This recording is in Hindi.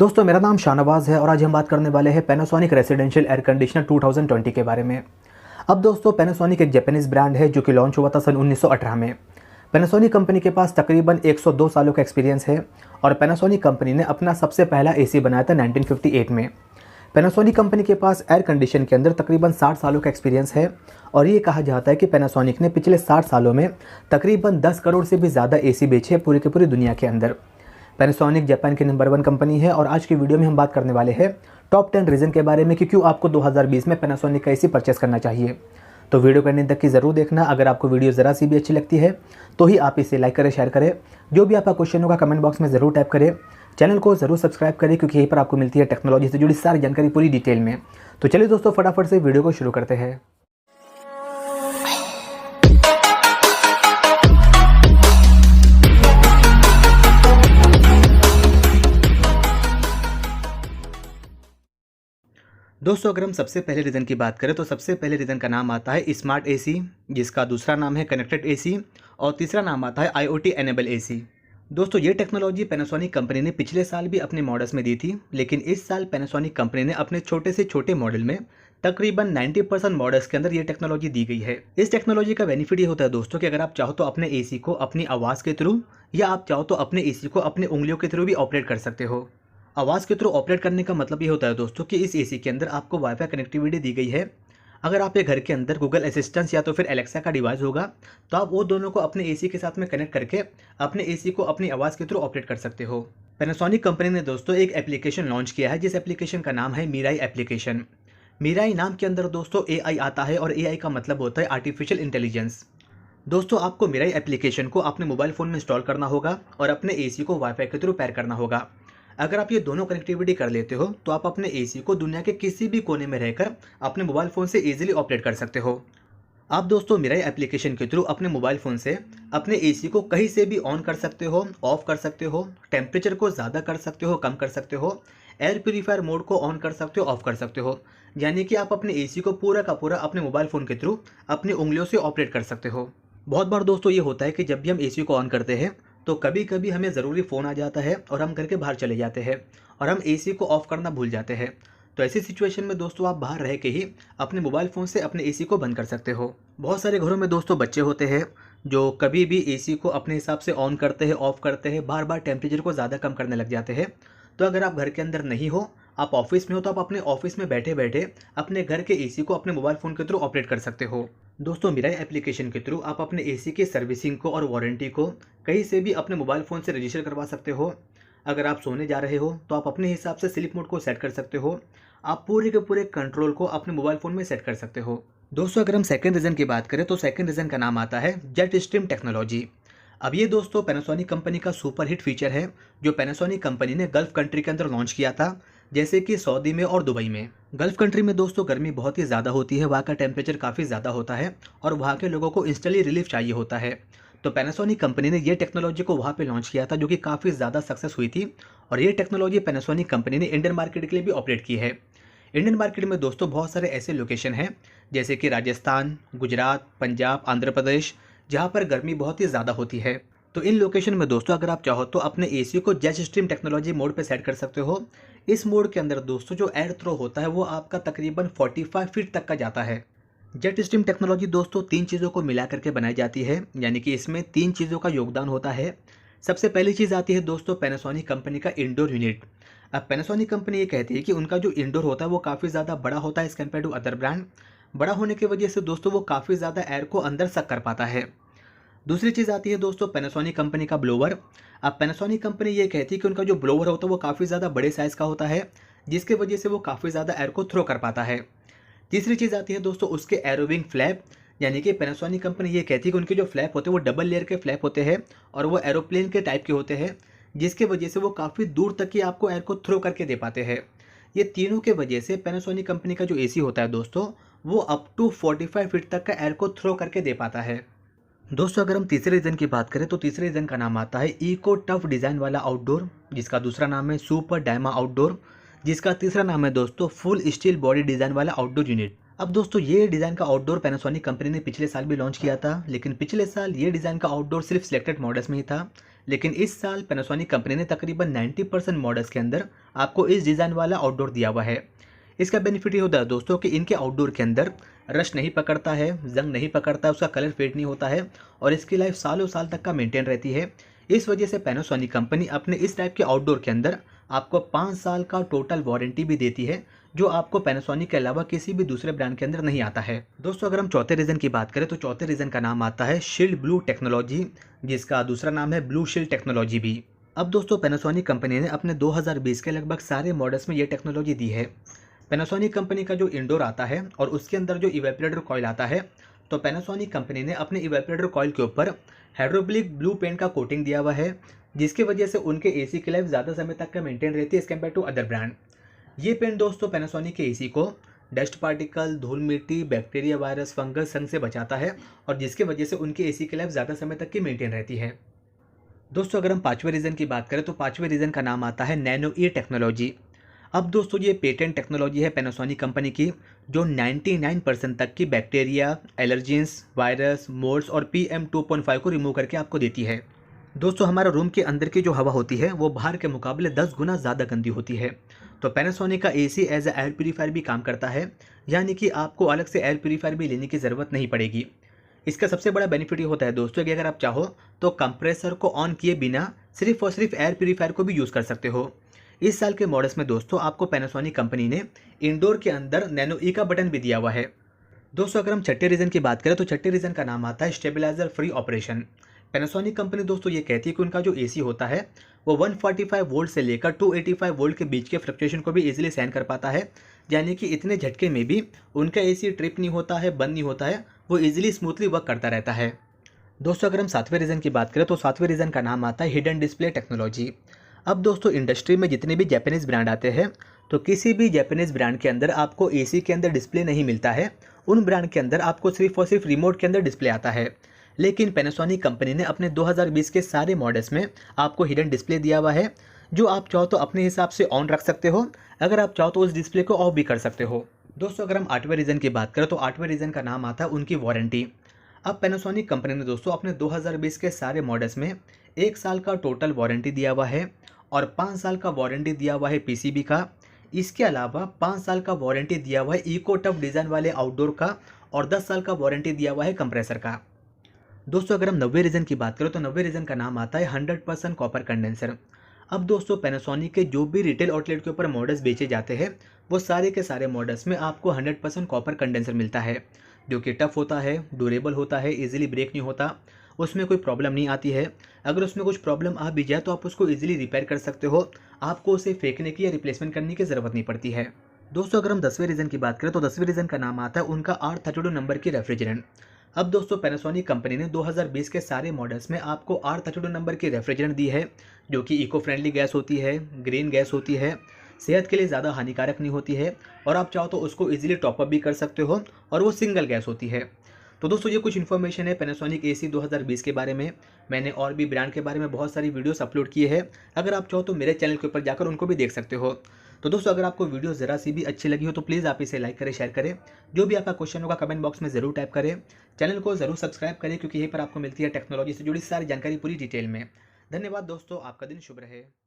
दोस्तों मेरा नाम शाहनवाज़ है और आज हम बात करने वाले हैं पैनासोनिक रेसिडेंशियल एयर कंडीशनर 2020 के बारे में। अब दोस्तों पैनासोनिक एक जापानीज़ ब्रांड है जो कि लॉन्च हुआ था सन 1918 में। पैनासोनिक कंपनी के पास तकरीबन 102 सालों का एक्सपीरियंस है और पैनासोनिक कंपनी ने अपना सबसे पहला एसी बनाया था 1958 में। पैनासोनिक कंपनी के पास एयर कंडीशन के अंदर तकरीबन 60 सालों का एक्सपीरियंस है और ये कहा जाता है कि पैनासोनिक ने पिछले 60 सालों में तकरीबन 10 करोड़ से भी ज़्यादा एसी बेचे हैं पूरी की पूरी दुनिया के अंदर। पैनासोनिक जापान की नंबर 1 कंपनी है और आज की वीडियो में हम बात करने वाले हैं टॉप 10 रीज़न के बारे में कि क्यों आपको 2020 में पैनासोनिक का एसी परचेस करना चाहिए। तो वीडियो करने तक की ज़रूर देखना। अगर आपको वीडियो ज़रा सी भी अच्छी लगती है तो ही आप इसे लाइक करें, शेयर करें। जो भी आपका क्वेश्चन होगा कमेंट बॉक्स में ज़रूर टाइप करें। चैनल को ज़रूर सब्सक्राइब करें क्योंकि यहीं पर आपको मिलती है टेक्नोलॉजी से जुड़ी सारी जानकारी पूरी डिटेल में। तो चलिए दोस्तों फटाफट से वीडियो को शुरू करते हैं। दोस्तों अगर हम सबसे पहले रीज़न की बात करें तो सबसे पहले रीज़न का नाम आता है स्मार्ट एसी, जिसका दूसरा नाम है कनेक्टेड एसी और तीसरा नाम आता है IoT एनेबल एसी। दोस्तों ये टेक्नोलॉजी पैनासोनिक कंपनी ने पिछले साल भी अपने मॉडल्स में दी थी, लेकिन इस साल पैनासोनिक कंपनी ने अपने छोटे से छोटे मॉडल में तकरीबन 90% मॉडल्स के अंदर ये टेक्नोलॉजी दी गई है। इस टेक्नोलॉजी का बेनिफिट ये होता है दोस्तों कि अगर आप चाहो तो अपने एसी को अपनी आवाज़ के थ्रू या आप चाहो तो अपने एसी को अपने उंगलियों के थ्रू भी ऑपरेट कर सकते हो। आवाज़ के थ्रू ऑपरेट करने का मतलब ये होता है दोस्तों कि इस एसी के अंदर आपको वाईफाई कनेक्टिविटी दी गई है। अगर आपके घर के अंदर गूगल असिस्टेंट या तो फिर एलेक्सा का डिवाइस होगा तो आप वो दोनों को अपने एसी के साथ में कनेक्ट करके अपने एसी को अपनी आवाज़ के थ्रू ऑपरेट कर सकते हो। पैनासोनिक कंपनी ने दोस्तों एक एप्लीकेशन लॉन्च किया है जिस एप्लीकेशन का नाम है मीराई एप्लीकेशन। मीराई नाम के अंदर दोस्तों AI आता है और AI का मतलब होता है आर्टिफिशियल इंटेलिजेंस। दोस्तों आपको मीराई एप्लीकेशन को अपने मोबाइल फ़ोन में इंस्टॉल करना होगा और अपने एसी को वाईफाई के थ्रू पेयर करना होगा। अगर आप ये दोनों कनेक्टिविटी कर लेते हो तो आप अपने एसी को दुनिया के किसी भी कोने में रहकर अपने मोबाइल फ़ोन से इजीली ऑपरेट कर सकते हो। आप दोस्तों मिराई एप्लीकेशन के थ्रू अपने मोबाइल फ़ोन से अपने एसी को कहीं से भी ऑन कर सकते हो, ऑफ कर सकते हो, टेम्परेचर को ज़्यादा कर सकते हो, कम कर सकते हो, एयर प्यूरीफायर मोड को ऑन कर सकते हो, ऑफ कर सकते हो। यानी कि आप अपने एसी को पूरा का पूरा अपने मोबाइल फ़ोन के थ्रू अपनी उंगलियों से ऑपरेट कर सकते हो। बहुत बार दोस्तों ये होता है कि जब भी हम एसी को ऑन करते हैं तो कभी कभी हमें ज़रूरी फ़ोन आ जाता है और हम घर के बाहर चले जाते हैं और हम एसी को ऑफ़ करना भूल जाते हैं। तो ऐसी सिचुएशन में दोस्तों आप बाहर रह के ही अपने मोबाइल फ़ोन से अपने एसी को बंद कर सकते हो। बहुत सारे घरों में दोस्तों बच्चे होते हैं जो कभी भी एसी को अपने हिसाब से ऑन करते हैं, ऑफ़ करते हैं, बार बार टेम्परेचर को ज़्यादा कम करने लग जाते हैं। तो अगर आप घर के अंदर नहीं हो, आप ऑफिस में हो, तो आप अपने ऑफिस में बैठे बैठे अपने घर के एसी को अपने मोबाइल फ़ोन के थ्रू ऑपरेट कर सकते हो। दोस्तों मिराई एप्लीकेशन के थ्रू आप अपने एसी की सर्विसिंग को और वारंटी को कहीं से भी अपने मोबाइल फ़ोन से रजिस्टर करवा सकते हो। अगर आप सोने जा रहे हो तो आप अपने हिसाब से स्लीप मोड को सेट कर सकते हो। आप पूरे के पूरे कंट्रोल को अपने मोबाइल फ़ोन में सेट कर सकते हो। दोस्तों अगर हम सेकंड रीज़न की बात करें तो सेकंड रीज़न का नाम आता है जेट स्ट्रीम टेक्नोलॉजी। अब ये दोस्तों पैनासोनिक कंपनी का सुपर हिट फीचर है जो पैनासोनिक कंपनी ने गल्फ कंट्री के अंदर लॉन्च किया था, जैसे कि सऊदी में और दुबई में। गल्फ कंट्री में दोस्तों गर्मी बहुत ही ज़्यादा होती है, वहाँ का टेम्परेचर काफ़ी ज़्यादा होता है और वहाँ के लोगों को इंस्टेंटली रिलीफ चाहिए होता है। तो पैनासोनिक कंपनी ने ये टेक्नोलॉजी को वहाँ पे लॉन्च किया था जो कि काफ़ी ज़्यादा सक्सेस हुई थी और ये टेक्नोलॉजी पैनासोनिक कंपनी ने इंडियन मार्केट के लिए भी ऑपरेट की है। इंडियन मार्केट में दोस्तों बहुत सारे ऐसे लोकेशन हैं जैसे कि राजस्थान, गुजरात, पंजाब, आंध्र प्रदेश, जहाँ पर गर्मी बहुत ही ज़्यादा होती है। तो इन लोकेशन में दोस्तों अगर आप चाहो तो अपने एसी को जेट स्ट्रीम टेक्नोलॉजी मोड पे सेट कर सकते हो। इस मोड के अंदर दोस्तों जो एयर थ्रो होता है वो आपका तकरीबन 45 फीट तक का जाता है। जेट स्ट्रीम टेक्नोलॉजी दोस्तों 3 चीज़ों को मिला करके बनाई जाती है, यानी कि इसमें 3 चीज़ों का योगदान होता है। सबसे पहली चीज़ आती है दोस्तों पैनासोनिक कंपनी का इंडोर यूनिट। अब पैनासोनिक कंपनी ये कहती है कि उनका जो इंडोर होता है वो काफ़ी ज़्यादा बड़ा होता है as compare to other brand. बड़ा होने की वजह से दोस्तों वो काफ़ी ज़्यादा एयर को अंदर सक कर पाता है। दूसरी चीज़ आती है दोस्तों पैनासोनिक कंपनी का ब्लोवर। अब पैनासोनिक कंपनी ये कहती है कि उनका जो ब्लोवर होता है वो काफ़ी ज़्यादा बड़े साइज़ का होता है, जिसके वजह से वो काफ़ी ज़्यादा एयर को थ्रो कर पाता है। तीसरी चीज़ आती है दोस्तों उसके एरोविंग फ्लैप, यानी कि पैनासोनिक कंपनी ये कहती है कि उनके जो फ्लैप होते हैं वो डबल लेयर के फ्लैप होते हैं और वो एरोप्लेन के टाइप के होते हैं, जिसके वजह से वो काफ़ी दूर तक की आपको एयर को थ्रो करके दे पाते हैं। ये तीनों के वजह से पैनासोनिक कंपनी का जो एसी होता है दोस्तों वो अप टू 45 फीट तक का एयर को थ्रो करके दे पाता है। दोस्तों अगर हम तीसरे रीज़न की बात करें तो तीसरे रीज़न का नाम आता है इको टफ डिज़ाइन वाला आउटडोर, जिसका दूसरा नाम है सुपर डायमा आउटडोर, जिसका तीसरा नाम है दोस्तों फुल स्टील बॉडी डिज़ाइन वाला आउटडोर यूनिट। अब दोस्तों ये डिज़ाइन का आउटडोर पैनासोनिक कंपनी ने पिछले साल भी लॉन्च किया था, लेकिन पिछले साल ये डिज़ाइन का आउटडोर सिर्फ सिलेक्टेड मॉडल्स में ही था। लेकिन इस साल पैनासोनिक कंपनी ने तकरीबन 90% मॉडल्स के अंदर आपको इस डिज़ाइन वाला आउटडोर दिया हुआ है। इसका बेनिफिट ये होता है दोस्तों कि इनके आउटडोर के अंदर रस्ट नहीं पकड़ता है, जंग नहीं पकड़ता है, उसका कलर फेड नहीं होता है और इसकी लाइफ सालों साल तक का मेंटेन रहती है। इस वजह से पैनासोनिक कंपनी अपने इस टाइप के आउटडोर के अंदर आपको 5 साल का टोटल वारंटी भी देती है, जो आपको पैनासोनिक के अलावा किसी भी दूसरे ब्रांड के अंदर नहीं आता है। दोस्तों अगर हम चौथे रीज़न की बात करें तो चौथे रीज़न का नाम आता है शील्ड ब्लू टेक्नोलॉजी, जिसका दूसरा नाम है ब्लू शील्ड टेक्नोलॉजी भी। अब दोस्तों पैनासोनिक कंपनी ने अपने 2020 के लगभग सारे मॉडल्स में ये टेक्नोलॉजी दी है। पैनासोनिक कंपनी का जो इंडोर आता है और उसके अंदर जो इवेपोरेटर कॉइल आता है, तो पैनासोनिक कंपनी ने अपने इवेपोरेटर कॉइल के ऊपर हाइड्रोक्लिक ब्लू पेंट का कोटिंग दिया हुआ है, जिसकी वजह से उनके एसी की लाइफ ज़्यादा समय तक का मेंटेन रहती है as compare to other brand. ये पेंट दोस्तों पैनासोनिक के एसी को डस्ट पार्टिकल, धूल मिट्टी, बैक्टीरिया, वायरस, फंगस, संग से बचाता है और जिसकी वजह से उनके एसी की लाइफ ज़्यादा समय तक की मेंटेन रहती है। दोस्तों अगर हम पाँचवें रीज़न की बात करें तो पाँचवें रीज़न का नाम आता है नैनो ई टेक्नोलॉजी। अब दोस्तों ये पेटेंट टेक्नोलॉजी है पैनासोनिक कंपनी की, जो 99% तक की बैक्टीरिया, एलर्जेंस, वायरस, मोल्ड्स और PM 2.5 को रिमूव करके आपको देती है। दोस्तों हमारा रूम के अंदर की जो हवा होती है वो बाहर के मुकाबले 10 गुना ज़्यादा गंदी होती है, तो पैनासोनिक का AC as a air purifier भी काम करता है, यानी कि आपको अलग से एयर प्यूरीफायर भी लेने की ज़रूरत नहीं पड़ेगी। इसका सबसे बड़ा बेनिफिट ये होता है दोस्तों कि अगर आप चाहो तो कंप्रेसर को ऑन किए बिना सिर्फ और सिर्फ एयर प्यूरीफायर को भी यूज़ कर सकते हो। इस साल के मॉडल्स में दोस्तों आपको पैनासोनिक कंपनी ने इंडोर के अंदर नैनो ई का बटन भी दिया हुआ है। दोस्तों अगर हम छठे रीज़न की बात करें तो छठे रीज़न का नाम आता है stabiliser free operation. Panasonic company दोस्तों ये कहती है कि उनका जो एसी होता है वो 145 वोल्ट से लेकर 285 वोल्ट के बीच के फ्लक्चुएशन को भी इजीली सहन कर पाता है, यानी कि इतने झटके में भी उनका एसी ट्रिप नहीं होता है, बंद नहीं होता है, वो इजीली स्मूथली वर्क करता रहता है। दोस्तों अगर हम सातवें रीज़न की बात करें तो सातवें रीज़न का नाम आता है हिडन डिस्प्ले टेक्नोलॉजी। अब दोस्तों इंडस्ट्री में जितने भी जापानीज़ ब्रांड आते हैं, तो किसी भी जापानीज़ ब्रांड के अंदर आपको एसी के अंदर डिस्प्ले नहीं मिलता है, उन ब्रांड के अंदर आपको सिर्फ और सिर्फ रिमोट के अंदर डिस्प्ले आता है। लेकिन पैनासोनिक कंपनी ने अपने 2020 के सारे मॉडल्स में आपको हिडन डिस्प्ले दिया हुआ है, जो आप चाहो तो अपने हिसाब से ऑन रख सकते हो, अगर आप चाहो तो उस डिस्प्ले को ऑफ भी कर सकते हो। दोस्तों अगर हम आठवें रीज़न की बात करें तो आठवें रीज़न का नाम आता है उनकी वारंटी। अब पैनासोनिक कंपनी ने दोस्तों अपने 2020 के सारे मॉडल्स में 1 साल का टोटल वारंटी दिया हुआ है और 5 साल का वारंटी दिया हुआ है पीसीबी का। इसके अलावा 5 साल का वारंटी दिया हुआ है इको टफ डिज़ाइन वाले आउटडोर का और 10 साल का वारंटी दिया हुआ है कंप्रेसर का। दोस्तों अगर हम 90 रीज़न की बात करें तो 90 रीज़न का नाम आता है 100% कॉपर कंडेंसर। अब दोस्तों पैनासोनिक के जो भी रिटेल आउटलेट के ऊपर मॉडल्स बेचे जाते हैं, वो सारे के सारे मॉडल्स में आपको 100% कॉपर कंडेंसर मिलता है, जो कि टफ होता है, ड्यूरेबल होता है, इजीली ब्रेक नहीं होता, उसमें कोई प्रॉब्लम नहीं आती है। अगर उसमें कुछ प्रॉब्लम आ भी जाए तो आप उसको इजीली रिपेयर कर सकते हो, आपको उसे फेंकने की या रिप्लेसमेंट करने की ज़रूरत नहीं पड़ती है। दोस्तों अगर हम 10वें रीज़न की बात करें तो 10वें रीज़न का नाम आता है उनका R32 नंबर की रेफ्रिजरेंट। अब दोस्तों पैनासोनिक कंपनी ने 2020 के सारे मॉडल्स में आपको R32 नंबर की रेफ्रिजरेंट दी है, जो कि इको फ्रेंडली गैस होती है, ग्रीन गैस होती है, सेहत के लिए ज़्यादा हानिकारक नहीं होती है और आप चाहो तो उसको इजीली टॉपअप भी कर सकते हो और वो सिंगल गैस होती है। तो दोस्तों ये कुछ इन्फॉर्मेशन है पैनासोनिक AC 2020 के बारे में। मैंने और भी ब्रांड के बारे में बहुत सारी वीडियोस अपलोड किए हैं, अगर आप चाहो तो मेरे चैनल के ऊपर जाकर उनको भी देख सकते हो। तो दोस्तों अगर आपको वीडियो ज़रा सी भी अच्छी लगी हो तो प्लीज़ आप इसे लाइक करें, शेयर करें, जो भी आपका क्वेश्चन होगा कमेंट बॉक्स में ज़रूर टाइप करें। चैनल को ज़रूर सब्सक्राइब करें क्योंकि यहीं पर आपको मिलती है टेक्नोलॉजी से जुड़ी सारी जानकारी पूरी डिटेल में। धन्यवाद दोस्तों, आपका दिन शुभ रहे।